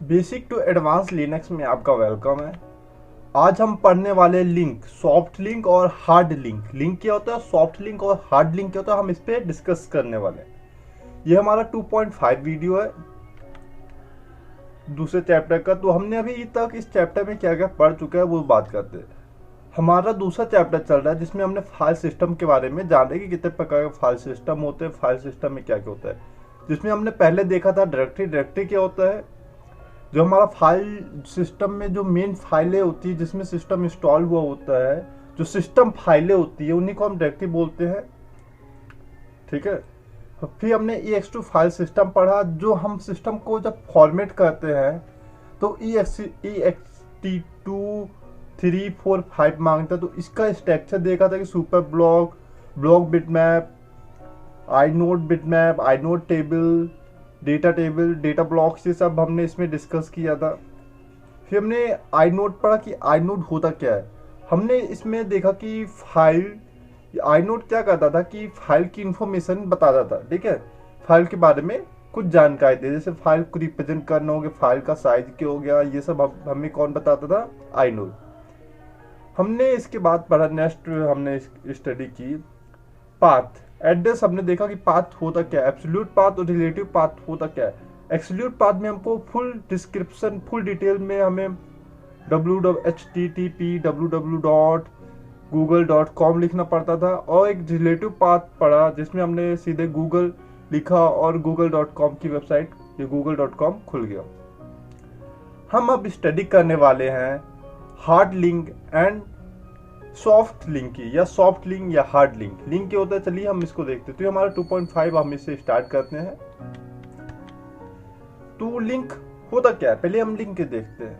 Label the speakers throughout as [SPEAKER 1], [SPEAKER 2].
[SPEAKER 1] Basic to advance Linux में आपका welcome है। आज हम पढ़ने वाले लिंक, सॉफ्ट लिंक और हार्ड लिंक। लिंक क्या होता है, सॉफ्ट लिंक और हार्ड लिंक क्या होता है, हम इस पे डिस्कस करने वाले हैं। ये हमारा 2.5 वीडियो है दूसरे चैप्टर का। तो हमने अभी तक इस चैप्टर में क्या क्या पढ़ चुका है वो बात करते हैं। हमारा दूसरा चैप्टर चल रहा है जिसमें हमने फाइल सिस्टम के बारे में जान रहे कि कितने प्रकार के फाइल सिस्टम होते हैं, फाइल सिस्टम में क्या क्या होता है। जिसमें हमने पहले देखा था डायरेक्टरी। डायरेक्टरी क्या होता है, जो हमारा फाइल सिस्टम में जो मेन फाइलें होती है, जिसमें सिस्टम इंस्टॉल हुआ होता है, जो सिस्टम फाइलें होती है उन्हीं को हम डायरेक्टरी बोलते हैं। ठीक है। फिर हमने ex2 फाइल सिस्टम पढ़ा, जो हम सिस्टम को जब फॉर्मेट करते हैं तो ext2 3 4 5 मांगता है। तो इसका स्ट्रक्चर देखा था कि super block, block bitmap, inode bitmap, inode table, table, data blocks, ये सब हमने इसमें डिस्कस किया था। फिर हमने आईनोड पढ़ा कि आईनोड होता क्या है। हमने इसमें देखा कि फाइल, आईनोड क्या करता था कि फाइल की इंफॉर्मेशन बताता था। ठीक है, फाइल के बारे में कुछ जानकारी दे, जैसे फाइल को रिप्रेजेंट करना हो गया, फाइल का साइज क्या हो गया, ये सब हमें कौन बताता था, आईनोड। हमने इसके बाद पढ़ा, नेक्स्ट हमने स्टडी की पाथ, एड्रेस। हमने देखा कि पाथ होता क्या है, एब्सोल्यूट पाथ और रिलेटिव पाथ होता क्या है। एब्सोल्यूट पाथ में हमको फुल डिस्क्रिप्शन, फुल डिटेल में हमें www.google.com लिखना पड़ता था। और एक रिलेटिव पाथ पढ़ा जिसमें हमने सीधे गूगल लिखा और google.com की वेबसाइट, ये google.com खुल गया। हम अब स्टडी करने वाले हैं hard link and soft link की, या सॉफ्ट लिंक या हार्ड लिंक। लिंक क्या होता है, चलिए हम इसको देखते हैं। तो ये हमारा 2.5, हम इससे स्टार्ट करते हैं। तो लिंक होता क्या है, पहले हम लिंक के देखते हैं।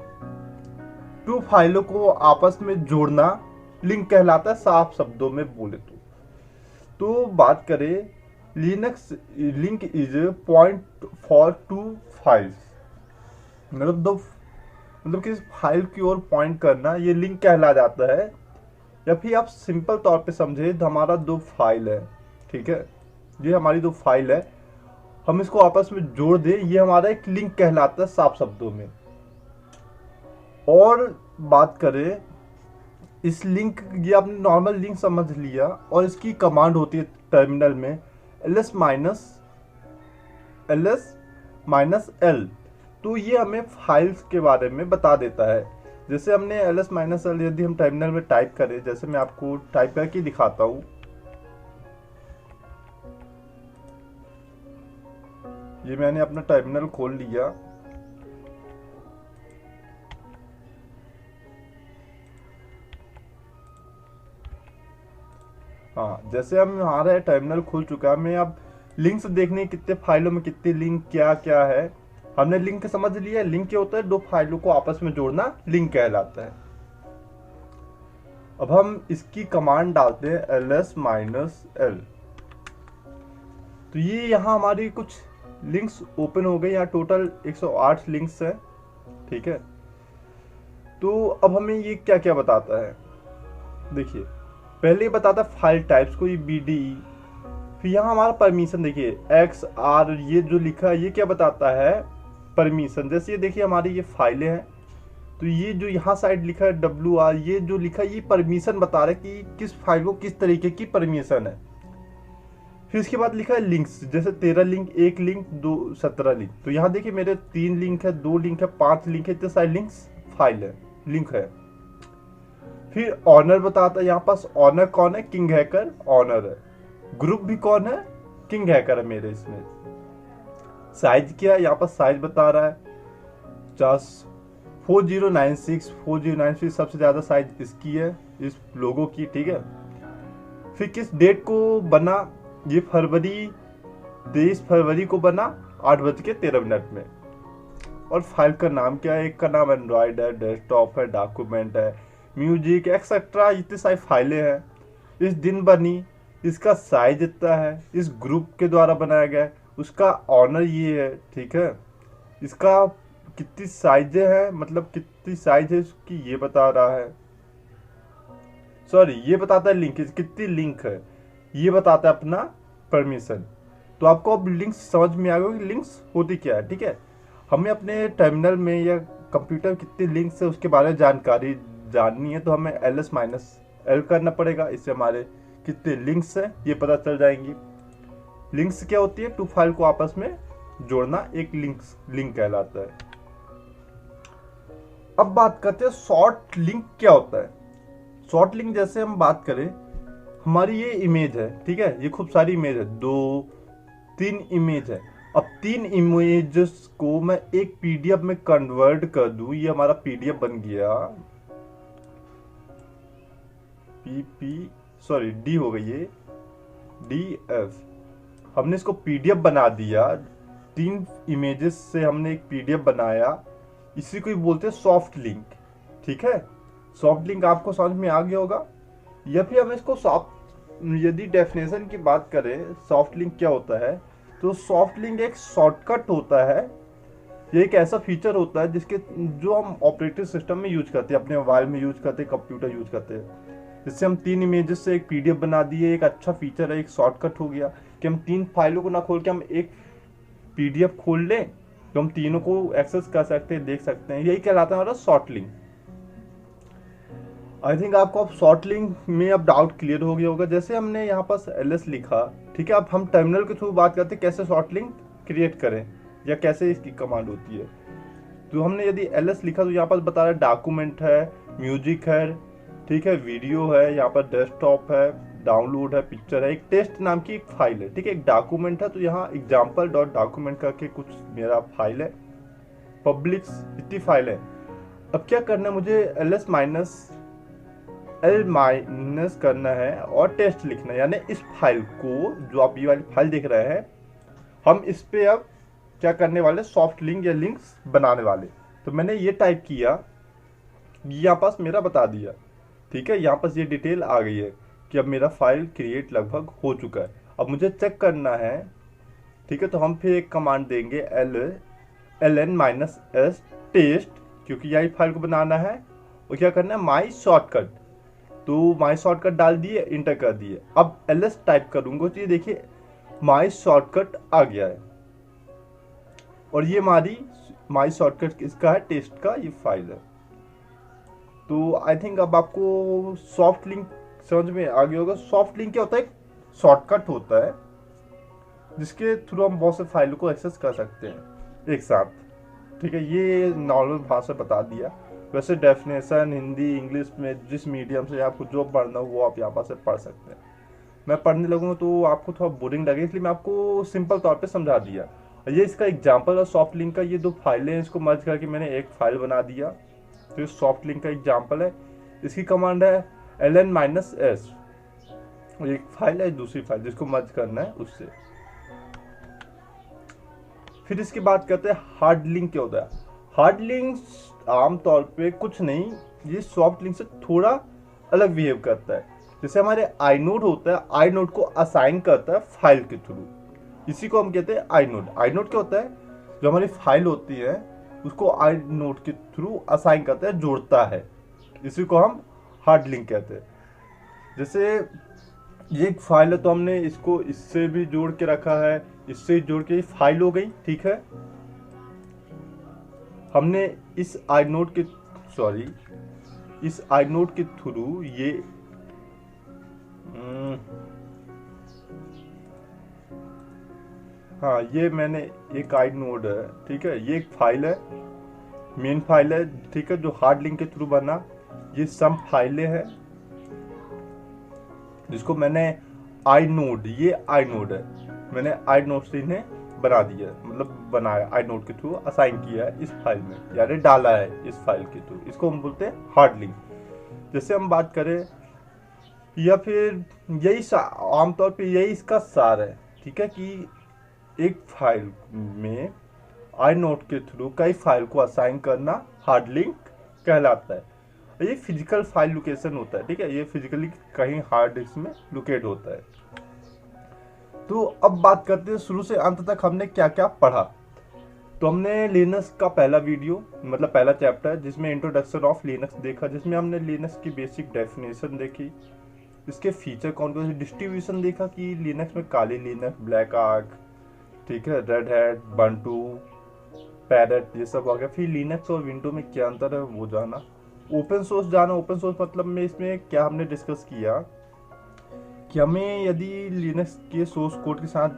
[SPEAKER 1] टू फाइलों को आपस में जोड़ना लिंक कहलाता है, साफ शब्दों में बोले तो बात करें, Linux link is point for two files, मतलब किसी फाइल की ओर पॉइंट करना, ये लिंक कहला जाता है। या फिर आप सिंपल तौर पे समझे तो हमारा दो फाइल है, ठीक है, ये हमारी दो फाइल है, हम इसको आपस में जोड़ दें, ये हमारा एक लिंक कहलाता है साफ शब्दों में। और बात करें इस लिंक, ये आपने नॉर्मल लिंक समझ लिया, और इसकी कमांड होती है टर्मिनल में ls माइनस l। तो ये हमें फाइल्स के बारे में बता देता है। जैसे हमने ls-l यदि हम टर्मिनल में टाइप करें, जैसे मैं आपको टाइप करके दिखाता हूं, ये मैंने अपना टर्मिनल खोल लिया। हाँ, जैसे हम हमारा टर्मिनल खुल चुका है, हमें अब लिंक्स देखने, कितने फाइलों में कितने लिंक क्या क्या है, हमने लिंक समझ लिया। लिंक क्या होता है, दो फाइलों को आपस में जोड़ना लिंक कहलाता है। अब हम इसकी कमांड डालते हैं ls-l। तो ये यहाँ हमारी कुछ लिंक्स ओपन हो गए, यहाँ टोटल 108 लिंक्स है। ठीक है, तो अब हमें ये क्या क्या बताता है, देखिए पहले बताता फाइल टाइप्स को, ये BDE। फिर यहाँ हमारा परमिशन देखिए XR, ये जो लिखा है ये क्या बताता है, परमिशन। जैसे ये देखिए हमारी ये फाइलें हैं, तो ये जो यहाँ साइड लिखा है WR, ये जो लिखा है ये परमिशन बता रहा है कि किस फाइल को किस तरीके की परमिशन है। फिर इसके बाद लिखा है लिंक्स, जैसे 13 लिंक, 1 लिंक, 2 17 लिंक। तो यहाँ देखिए मेरे 3 लिंक है, 2 लिंक है, 5 लिंक है, इतने सारे लिंक्स फाइल है, लिंक है। फिर ऑनर बताता है, यहाँ पास ऑनर कौन है, किंग हैकर ऑनर है। ग्रुप भी कौन है, किंग हैकर है मेरे इसमें। साइज क्या है, यहाँ पर साइज बता रहा है 4096 सबसे ज्यादा साइज इसकी है, इस लोगो की। ठीक है, फिर किस डेट को बना, ये फरवरी 23 फरवरी को बना 8:13 में। और फाइल का नाम क्या है, एक का नाम एंड्रॉयड है, डेस्कटॉप है, डॉक्यूमेंट है, म्यूजिक एक्सेट्रा, इतनी सारी फाइलें हैं। इस दिन बनी, इसका साइज इतना है, इस ग्रुप के द्वारा बनाया गया है, उसका ऑनर ये है। ठीक है, इसका कितनी साइजें हैं, मतलब कितनी साइज है इसकी, ये बता रहा है। सॉरी, ये बताता है लिंक, कितनी लिंक है, ये बताता है अपना परमिशन। तो आपको अब लिंक्स समझ में आ गया कि लिंक्स होती क्या है। ठीक है, हमें अपने टर्मिनल में या कंप्यूटर कितनी लिंक्स है उसके बारे में जानकारी जाननी है, तो हमें ls माइनस एल करना पड़ेगा। इससे हमारे कितने लिंक्स हैं ये पता चल जाएंगी। लिंक्स क्या होती है? टू फाइल को आपस में जोड़ना एक लिंक कहलाता है। अब बात करते हैं शॉर्ट लिंक क्या होता है। शॉर्ट लिंक जैसे हम बात करें, हमारी ये इमेज है, ठीक है, ये खूब सारी इमेज है, 2-3 इमेज है। अब 3 इमेजेस को मैं एक पीडीएफ में कन्वर्ट कर दूं, ये हमारा पीडीएफ बन गया, डी हो गई ये, डीएफ। हमने इसको पीडीएफ बना दिया, 3 इमेजेस से हमने एक पीडीएफ बनाया, इसी को ही बोलते हैं सॉफ्ट लिंक। ठीक है, सॉफ्ट लिंक आपको समझ में आ गया होगा। या फिर हम इसको यदि डेफिनेशन की बात करें सॉफ्ट लिंक क्या होता है, तो सॉफ्ट लिंक एक शॉर्टकट होता है। ये एक ऐसा फीचर होता है जिसके जो हम ऑपरेटिंग सिस्टम में यूज करते हैं, अपने मोबाइल में यूज करते हैं, कंप्यूटर यूज करते हैं। जिससे हम 3 इमेजेस से एक पीडीएफ बना दिए, एक अच्छा फीचर है, एक शॉर्टकट हो गया कि हम 3 फाइलों को ना खोल के हम एक पीडीएफ खोल लें तो हम तीनों को एक्सेस कर सकते हैं, देख सकते हैं। यही कहलाता है हमारा शॉर्ट लिंक। आई थिंक आपको अब शॉर्ट लिंक में अब डाउट क्लियर हो गया होगा। जैसे हमने यहाँ पास ls लिखा, ठीक है, अब हम टर्मिनल के थ्रू बात करते हैं कैसे शॉर्ट लिंक क्रिएट करें या कैसे इसकी कमांड होती है। तो हमने यदि ls लिखा तो यहाँ पास बता रहा है डॉक्यूमेंट है, म्यूजिक है, ठीक है, वीडियो है, यहाँ पर डेस्कटॉप है, डाउनलोड है, पिक्चर है, एक टेस्ट नाम की एक फाइल है, ठीक है, एक डॉक्यूमेंट है। तो यहाँ example.document करके कुछ मेरा फाइल है, पब्लिक इतनी फाइल है। अब क्या करना है मुझे, ls माइनस एल माइनस करना है और टेस्ट लिखना है, यानी इस फाइल को, जो आप ये वाली फाइल देख रहे हैं, हम इस पे अब क्या करने वाले, सॉफ्ट लिंक या लिंक्स बनाने वाले। तो मैंने ये टाइप किया, यहाँ पास मेरा बता दिया, ठीक है, यहाँ पास ये डिटेल आ गई है कि अब मेरा फाइल क्रिएट लगभग हो चुका है। अब मुझे चेक करना है, ठीक है, तो हम फिर एक कमांड देंगे ln माइनस एस टेस्ट, क्योंकि यही फाइल को बनाना है। और क्या करना है, माई शॉर्टकट, तो माई शॉर्टकट डाल दिए, इंटर कर दिए। अब ls टाइप करूंगा तो ये देखिए माई शॉर्टकट आ गया है, और ये हमारी माई शॉर्टकट किसका है, टेस्ट का ये फाइल है। तो आई थिंक अब आपको सॉफ्ट लिंक समझ में आ गया होगा। सॉफ्ट लिंक क्या होता है, एक शॉर्टकट होता है जिसके थ्रू हम बहुत से फाइलों को एक्सेस कर सकते हैं एक साथ, ठीक है। ये नॉर्मल भाषा बता दिया। वैसे डेफिनेशन हिंदी इंग्लिश में जिस मीडियम से आपको जो पढ़ना हो वो आप यहाँ पर से पढ़ सकते हैं। मैं पढ़ने लगूंगा तो आपको थोड़ा बोरिंग लगे, इसलिए मैं आपको सिंपल तौर पे समझा दिया। ये इसका एग्जांपल है सॉफ्ट लिंक का। ये 2 फाइलें हैं, इसको मर्ज करके मैंने एक फाइल बना दिया, तो ये सॉफ्ट लिंक का एग्जांपल है। इसकी कमांड है ln माइनस एस, एक फाइल है, दूसरी फाइल जिसको मर्ज करना है उससे। फिर इसकी बात करते हैं हार्ड लिंक क्या होता है। हार्ड लिंक आमतौर पे कुछ नहीं, ये सॉफ्ट लिंक से थोड़ा अलग बिहेव करता है। जैसे हमारे आई नोड होता है, आई नोड को असाइन करता है फाइल के थ्रू, इसी को हम कहते हैं आई नोड। आई नोड क्या होता है, जो हमारी फाइल होती है उसको आई नोड के थ्रू असाइन करता है, जोड़ता है, इसी को हम हार्ड लिंक कहते हैं। जैसे ये एक फाइल है तो हमने इसको इससे भी जोड़ के रखा है, इससे जोड़ के फाइल हो गई, ठीक है। हमने इस आई नोड के थ्रू ये हाँ, ये मैंने एक आई नोड है, ठीक है, ये एक फाइल है, मेन फाइल है, ठीक है, जो हार्ड लिंक के थ्रू बना। ये सम फाइलें हैं जिसको मैंने आई नोड, ये आई नोड है, मैंने आई नोड से इन्हें बना दिया, मतलब बनाया, आई नोड के थ्रू असाइन किया है इस फाइल में, यानी डाला है इस फाइल के थ्रू, इसको हम बोलते हैं हार्ड लिंक। जैसे हम बात करें, या फिर यही आमतौर पे यही इसका सार है, ठीक है, कि एक फाइल में आई नोड के थ्रू कई फाइल को असाइन करना हार्ड लिंक कहलाता है। ये फिजिकल फाइल लोकेशन होता है, ठीक है, ये फिजिकली कहीं हार्ड डिस्क में लोकेट होता है। तो अब बात करते हैं शुरू से अंत तक हमने क्या क्या पढ़ा। तो हमने लिनक्स का पहला वीडियो, मतलब पहला चैप्टर, जिसमें इंट्रोडक्शन ऑफ लिनक्स देखा, जिसमें हमने लिनक्स की बेसिक डेफिनेशन देखी, इसके फीचर कौन कौन से, डिस्ट्रीब्यूशन देखा कि लिनक्स में काली लिनक्स, ब्लैक आर्क, ठीक है, रेड हैट, बंटू, पैरेट ये सब आ गया। फिर लिनक्स और विंडो में क्या अंतर है वो जाना। ओपन सोर्स जाना। ओपन सोर्स मतलब में इसमें क्या हमने डिस्कस किया कि हमें यदि लिनक्स के सोर्स कोड के साथ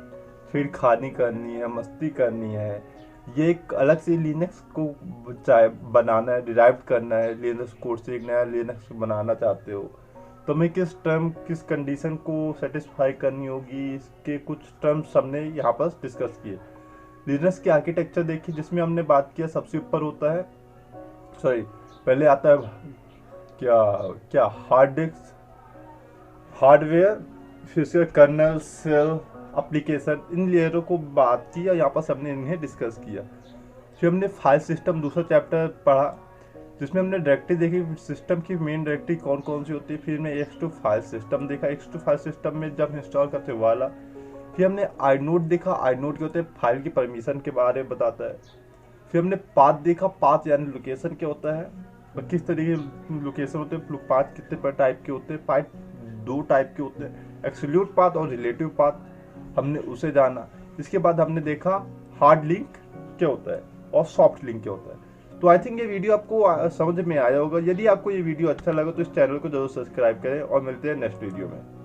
[SPEAKER 1] छेड़खानी करनी है, मस्ती करनी है, ये एक अलग से लिनक्स को बनाना है, डिराइव करना है, लिनक्स कोड सीखना है, लिनक्स बनाना चाहते हो, तो हमें किस टर्म किस कंडीशन को सेटिस्फाई करनी होगी, इसके कुछ टर्म्स हमने यहाँ पर डिस्कस किए। लिनक्स की आर्किटेक्चर देखी जिसमें हमने बात किया सबसे ऊपर होता है, सॉरी पहले आता है क्या क्या हार्ड डिस्क, हार्डवेयर, फिर उसके कर्नल, सेल, एप्लीकेशन, इन लेयरों को बात की और यहाँ पर सबने इन्हें डिस्कस किया। फिर हमने फाइल सिस्टम दूसरा चैप्टर पढ़ा जिसमें हमने डायरेक्टरी देखी, सिस्टम की मेन डायरेक्टरी कौन कौन सी होती है। फिर हमने x2 फाइल सिस्टम देखा, x2 फाइल सिस्टम में जब इंस्टॉल करते वाला। फिर हमने आईनोड देखा, आईनोड के होते हैं फाइल की परमिशन के बारे में बताता है। फिर हमने पाथ देखा, पाथ यानी लोकेशन क्या होता है और किस तरीके के लोकेशन होते हैं, पाथ कितने पर टाइप के होते हैं, पाथ दो टाइप के होते हैं, एब्सोल्यूट पाथ और रिलेटिव पाथ, हमने उसे जाना। इसके बाद हमने देखा हार्ड लिंक क्या होता है और सॉफ्ट लिंक क्या होता है। तो आई थिंक ये वीडियो आपको समझ में आया होगा। यदि आपको ये वीडियो अच्छा लगा तो इस चैनल को जरूर सब्सक्राइब करें और मिलते हैं नेक्स्ट वीडियो में।